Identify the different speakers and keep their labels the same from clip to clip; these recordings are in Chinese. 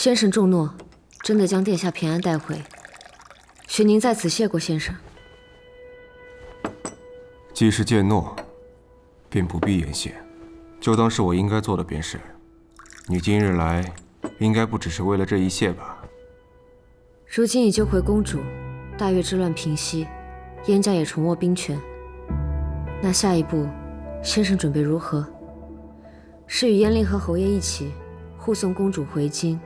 Speaker 1: 先生重诺，真的将殿下平安带回。许宁在此谢过先生。
Speaker 2: 既是践诺，便不必言谢，就当是我应该做的便是。你今日来，应该不只是为了这一谢吧？
Speaker 1: 如今已救回公主，大越之乱平息，燕家也重握兵权。那下一步，先生准备如何？是与燕令和侯爷一起护送公主回京，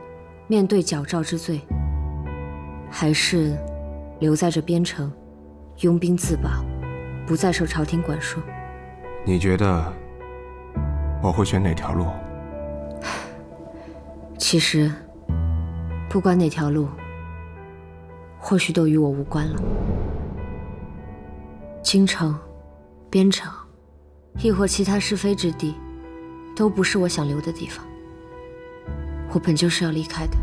Speaker 1: 面对矫诏之罪，还是留在这边城，拥兵自保，不再受朝廷管束？
Speaker 2: 你觉得我会选哪条路？
Speaker 1: 其实，不管哪条路，或许都与我无关了。京城、边城，亦或其他是非之地，都不是我想留的地方。我本就是要离开的。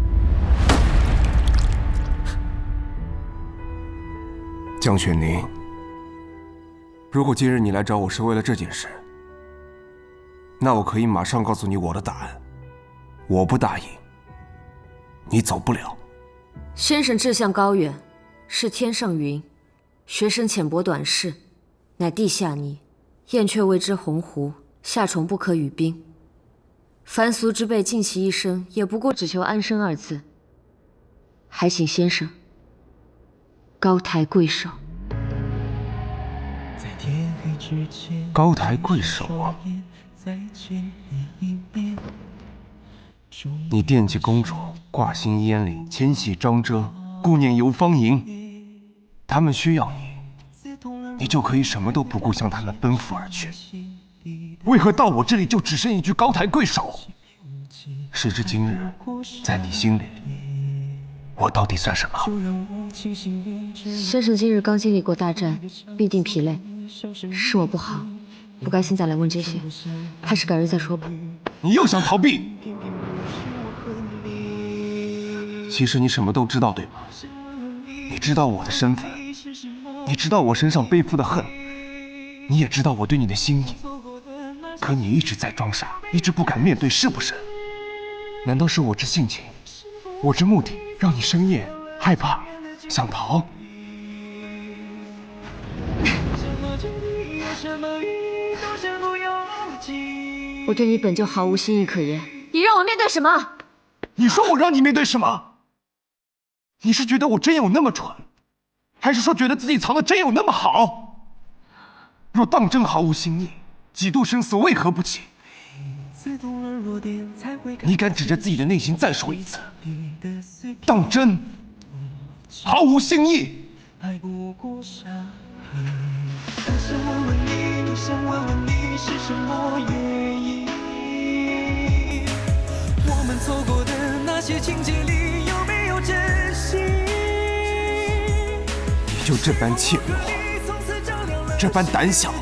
Speaker 2: 江雪宁，如果今日你来找我是为了这件事，那我可以马上告诉你我的答案。我不答应，你走不了。
Speaker 1: 先生志向高远，是天上云；学生浅薄短视，乃地下泥。燕雀谓之鸿鹄，夏虫不可语冰。凡俗之辈尽其一生，也不过只求安生二字。还请先生高抬贵手。
Speaker 2: 高抬贵手啊！你惦记公主，挂心燕领，牵系张遮，顾念游芳营，他们需要你，你就可以什么都不顾，向他们奔赴而去。为何到我这里就只剩一句高抬贵手？时至今日，在你心里，我到底算什么？
Speaker 1: 先生今日刚经历过大战，必定疲累，是我不好，不该现在来问这些，还是改日再说吧。
Speaker 2: 你又想逃避？其实你什么都知道，对吗？你知道我的身份，你知道我身上背负的恨，你也知道我对你的心意。可你一直在装傻，一直不敢面对，是不是？难道是我这性情，我这目的，让你生厌、害怕、想逃？
Speaker 1: 我对你本就毫无心意可言，你让我面对什么？
Speaker 2: 你说我让你面对什么？你是觉得我真有那么蠢，还是说觉得自己藏的真有那么好？若当真毫无心意，几度生死为何不起？你敢指着自己的内心再说一次？当真毫无心意？
Speaker 3: 我们错过的那些情节里有没有真心？
Speaker 2: 你就这般怯懦，这般胆小，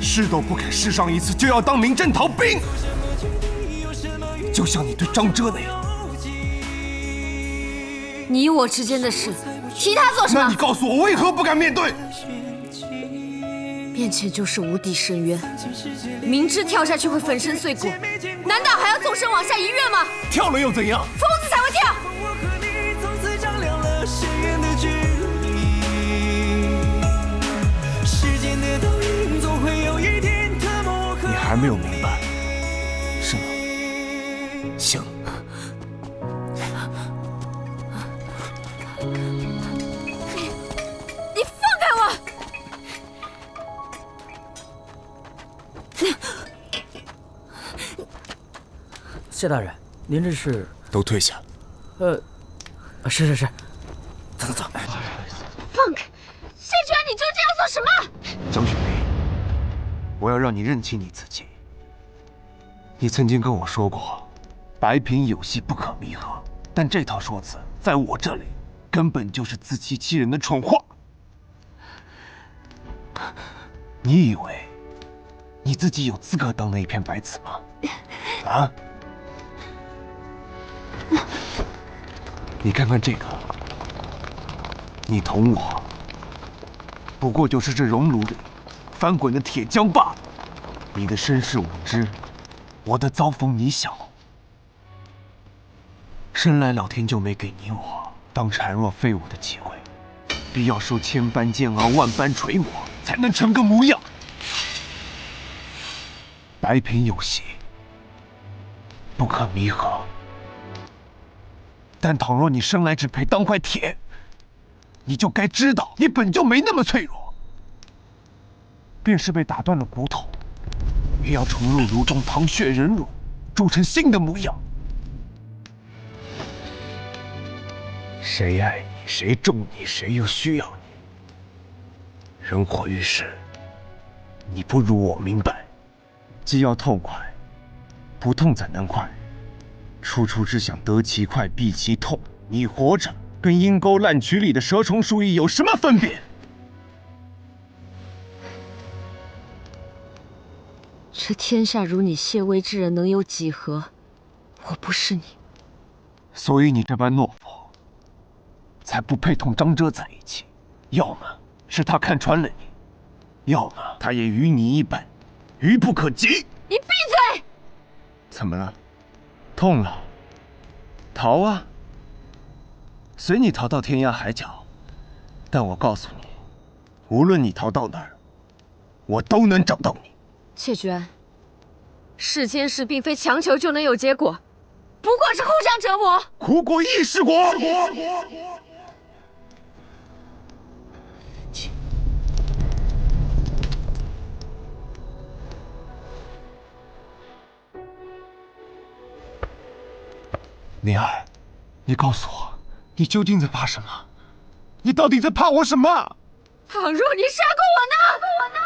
Speaker 2: 试都不肯试上一次，就要当临阵逃兵，就像你对张遮那样。
Speaker 1: 你我之间的事，提他做什么？
Speaker 2: 那你告诉我，为何不敢面对？
Speaker 1: 面前就是无底深渊，明知跳下去会粉身碎骨，难道还要纵身往下一跃吗？
Speaker 2: 跳了又怎样？
Speaker 1: 疯子才会跳！
Speaker 3: 我和你从此丈量了深远的距离，时间的倒影总会有一天特磨合。
Speaker 2: 你还没有明白，是吗？行。
Speaker 1: 你放开我！
Speaker 4: 谢大人，您这是？
Speaker 2: 都退下。
Speaker 4: 是，走。
Speaker 1: 放开！谢居然，你究竟要做什么？
Speaker 2: 江雪明，我要让你认清你自己。你曾经跟我说过，白品有戏不可弥合，但这套说辞在我这里根本就是自欺欺人的蠢话。你以为你自己有资格当那一片白纸吗？啊？你看看这个，你同我不过就是这熔炉里翻滚的铁浆罢了。你的身世我知，我的遭逢你晓。生来老天就没给你我当孱弱废物的机会，必要受千般煎熬、万般锤磨，才能成个模样。白品有隙，不可弥合。但倘若你生来只配当块铁，你就该知道，你本就没那么脆弱。便是被打断了骨头，也要重入炉中淌血忍辱，铸成新的模样。谁爱你，谁重你，谁又需要你？人活于世，你不如我明白，既要痛快，不痛怎能快？处处只想得其快，避其痛。你活着，跟阴沟烂渠里的蛇虫鼠蚁有什么分别？
Speaker 1: 这天下如你谢微之人能有几何？我不是你，
Speaker 2: 所以你这般懦夫，才不配同张遮在一起。要么是他看穿了你，要么他也与你一般，愚不可及。
Speaker 1: 你闭嘴！
Speaker 2: 怎么了？痛了？逃啊！随你逃到天涯海角，但我告诉你，无论你逃到哪儿，我都能找到你。
Speaker 1: 谢居安，世间事并非强求就能有结果，不过是互相折磨。
Speaker 2: 苦果亦是果。宁儿，你告诉我，你究竟在怕什么？你到底在怕我什么？
Speaker 1: 倘若你杀过我呢？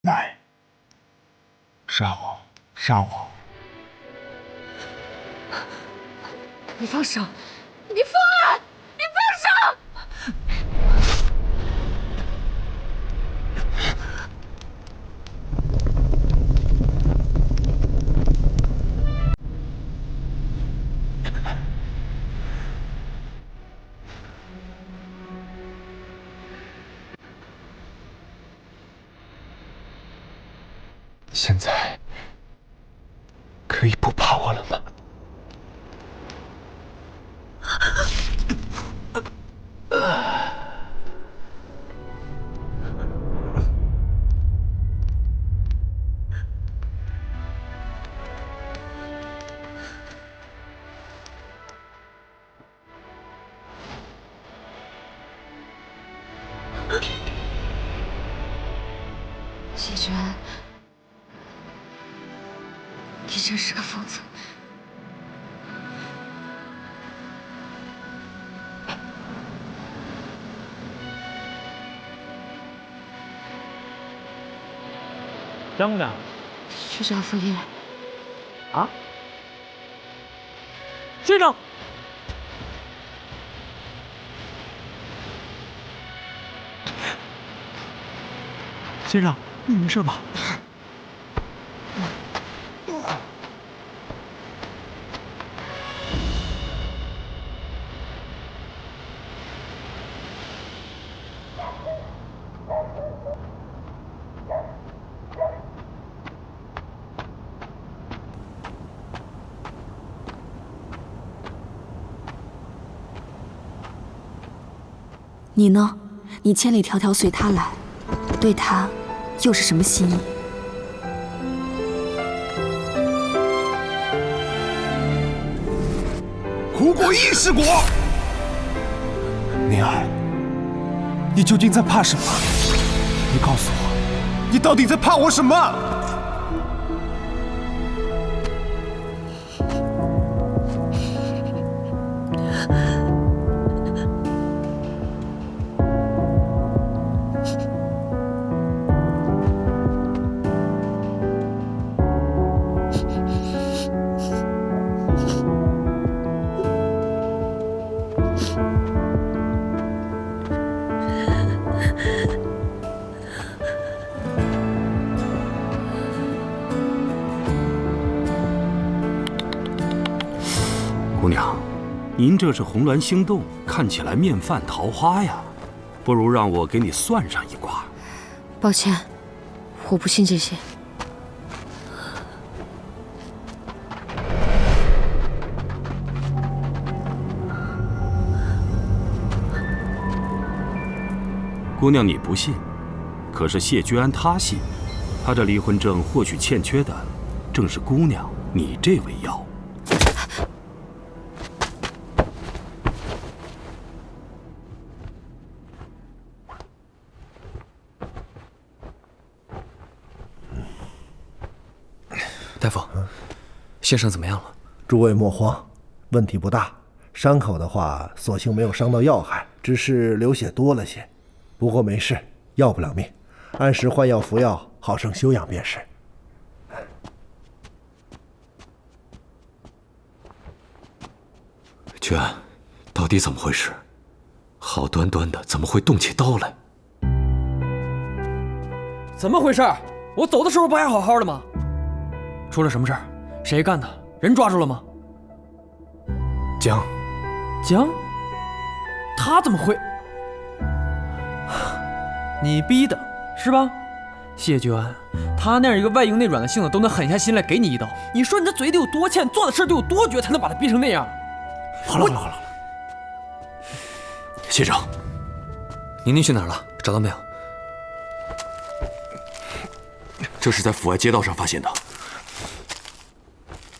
Speaker 2: 来，杀我，杀我！
Speaker 1: 你放手！你疯了！你放手！
Speaker 2: 现在可以不怕我了吗？
Speaker 1: 谢居安，你真是个疯子。
Speaker 4: 张长，
Speaker 1: 去找傅夜。
Speaker 4: 啊？学长，学长，你没事吧？
Speaker 5: 你呢？你千里迢迢随他来，对他又是什么心意？
Speaker 2: 苦果亦是果。宁儿，你究竟在怕什么？你告诉我，你到底在怕我什么？
Speaker 6: 姑娘，您这是红鸾星动，看起来面泛桃花呀，不如让我给你算上一卦。
Speaker 1: 抱歉，我不信这些。
Speaker 6: 姑娘你不信，可是谢居安他信，他这离婚证或许欠缺的，正是姑娘你这味药。
Speaker 7: 大夫，先生怎么样了？
Speaker 8: 诸位莫慌，问题不大。伤口的话，所幸没有伤到要害，只是流血多了些。不过没事，要不了命，按时换药服药，好生休养便是。
Speaker 7: 居安，到底怎么回事？好端端的怎么会动起刀来？
Speaker 9: 怎么回事？我走的时候不还好好的吗？出了什么事儿？谁干的？人抓住了吗？
Speaker 7: 江，
Speaker 9: 他怎么会？你逼的是吧？谢居安，他那样一个外硬内软的性子都能狠下心来给你一刀，你说你这嘴得有多欠，做的事得有多绝，才能把他逼成那样？
Speaker 7: 好了，谢长，宁宁去哪儿了？找到没有？这是在府外街道上发现的，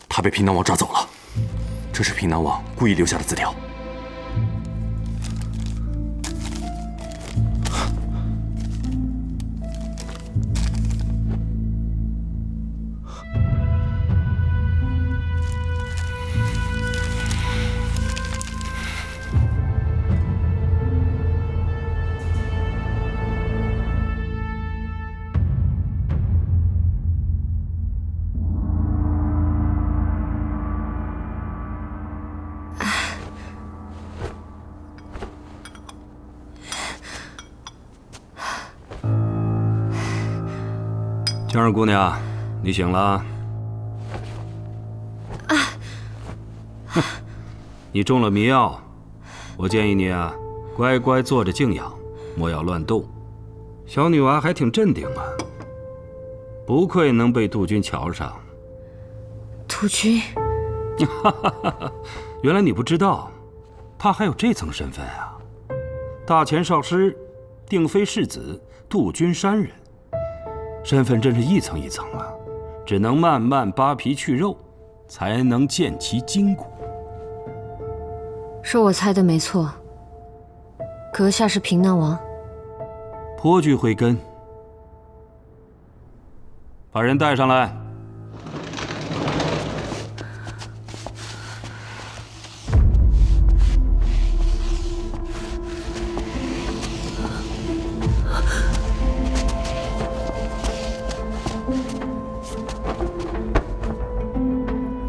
Speaker 7: 他被平南王抓走了。这是平南王故意留下的字条。
Speaker 6: 江儿姑娘，你醒了。你中了迷药，我建议你啊，乖乖坐着静养，莫要乱动。小女娃还挺镇定啊，不愧能被杜君瞧上。
Speaker 1: 杜君，
Speaker 6: 原来你不知道，她还有这层身份啊！大前少师，定妃世子，杜君山人。身份真是一层一层啊，只能慢慢扒皮去肉，才能见其筋骨。
Speaker 1: 是我猜的没错，阁下是平南王。
Speaker 6: 颇具慧根，把人带上来。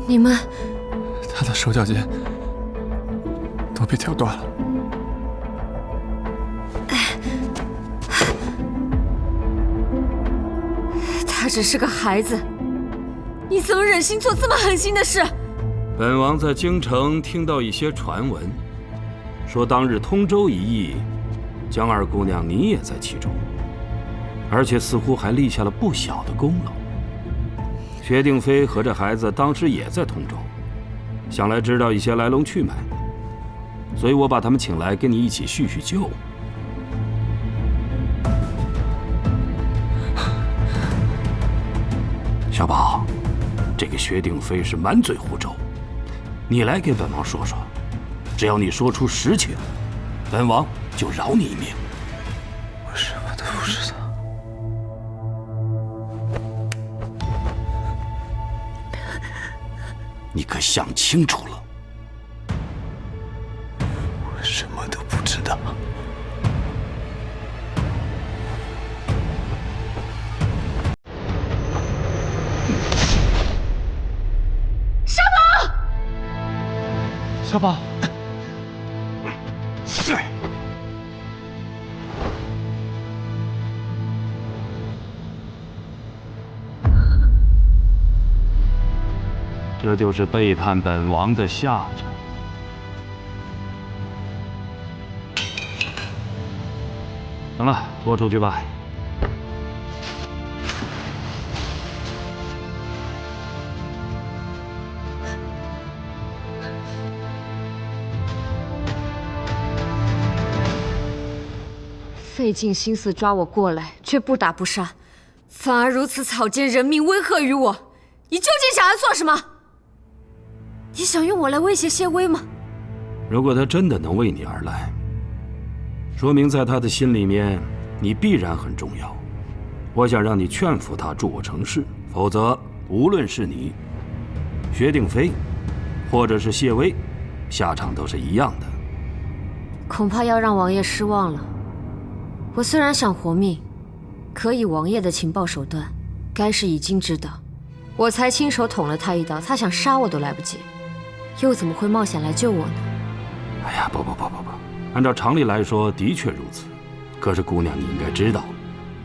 Speaker 1: 你们，
Speaker 7: 他的手脚间都被挑断了。
Speaker 1: 他只是个孩子，你怎么忍心做这么狠心的事？
Speaker 6: 本王在京城听到一些传闻，说当日通州一役，江二姑娘你也在其中，而且似乎还立下了不小的功劳。薛定妃和这孩子当时也在通州，想来知道一些来龙去脉，所以我把他们请来跟你一起叙叙旧。小宝，这个薛定妃是满嘴胡诌，你来给本王说说，只要你说出实情，本王就饶你一命。
Speaker 7: 我什么都不知道。
Speaker 6: 你可想清楚了？
Speaker 7: 我什么都不知道。
Speaker 4: 小宝，
Speaker 6: 这就是背叛本王的下场。行了，拖出去吧。
Speaker 1: 费尽心思抓我过来，却不打不杀，反而如此草菅人命，威吓于我。你究竟想要做什么？你想用我来威胁谢薇吗？
Speaker 6: 如果他真的能为你而来，说明在他的心里面，你必然很重要。我想让你劝服他助我成事，否则无论是你、薛定飞，或者是谢薇，下场都是一样的。
Speaker 1: 恐怕要让王爷失望了。我虽然想活命，可以王爷的情报手段，该是已经知道。我才亲手捅了他一刀，他想杀我都来不及，又怎么会冒险来救我呢？
Speaker 6: 哎呀，不，按照常理来说，的确如此。可是姑娘，你应该知道，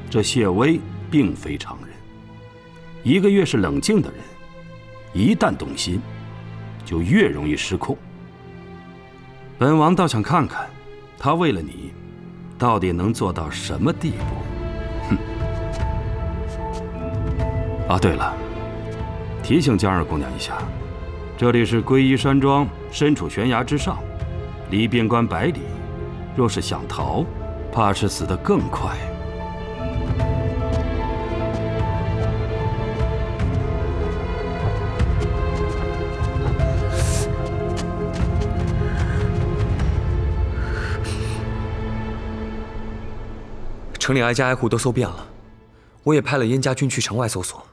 Speaker 6: 这谢薇并非常人。一个越是冷静的人，一旦动心，就越容易失控。本王倒想看看，他为了你，到底能做到什么地步？哼！啊，对了，提醒江二姑娘一下，这里是归依山庄，身处悬崖之上，离边关100里，若是想逃，怕是死得更快。
Speaker 10: 城里挨家挨户都搜遍了，我也派了燕家军去城外搜索，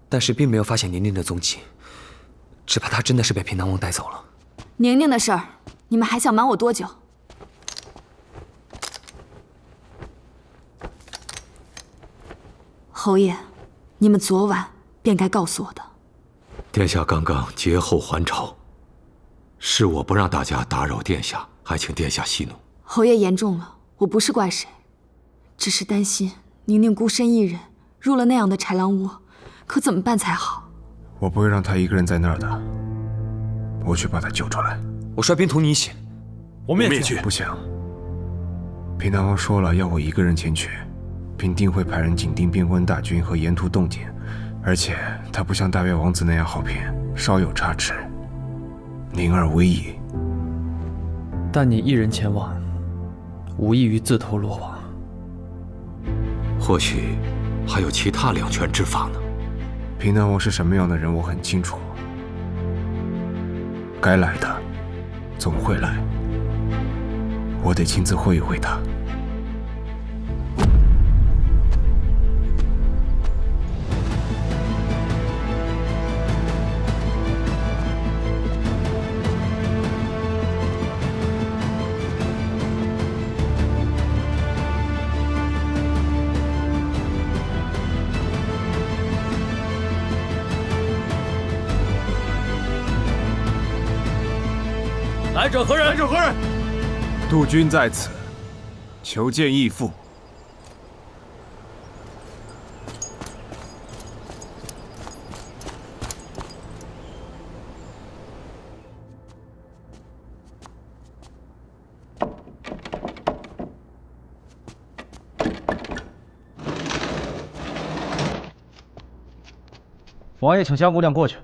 Speaker 10: 但是并没有发现宁宁的踪迹，只怕她真的是被平南王带走了。
Speaker 5: 宁宁的事儿，你们还想瞒我多久？侯爷，你们昨晚便该告诉我的。
Speaker 7: 殿下刚刚劫后还朝，是我不让大家打扰殿下，还请殿下息怒。
Speaker 5: 侯爷言重了，我不是怪谁，只是担心宁宁孤身一人入了那样的豺狼窝，可怎么办才好？
Speaker 2: 我不会让他一个人在那儿的，我去把他救出来。
Speaker 10: 我率兵同你一起。
Speaker 4: 我们也去。
Speaker 2: 不行，平南王说了要我一个人前去，并定会派人紧盯边关大军和沿途动静，而且他不像大越王子那样好骗，稍有差池，宁儿危矣。
Speaker 9: 但你一人前往，无异于自投罗网。
Speaker 7: 或许还有其他两全之法呢。
Speaker 2: 平南王是什么样的人，我很清楚。该来的总会来，我得亲自会一会他。
Speaker 4: 来者何人？来者何人？
Speaker 2: 督军在此，求见义父。
Speaker 4: 王爷，请江姑娘过去。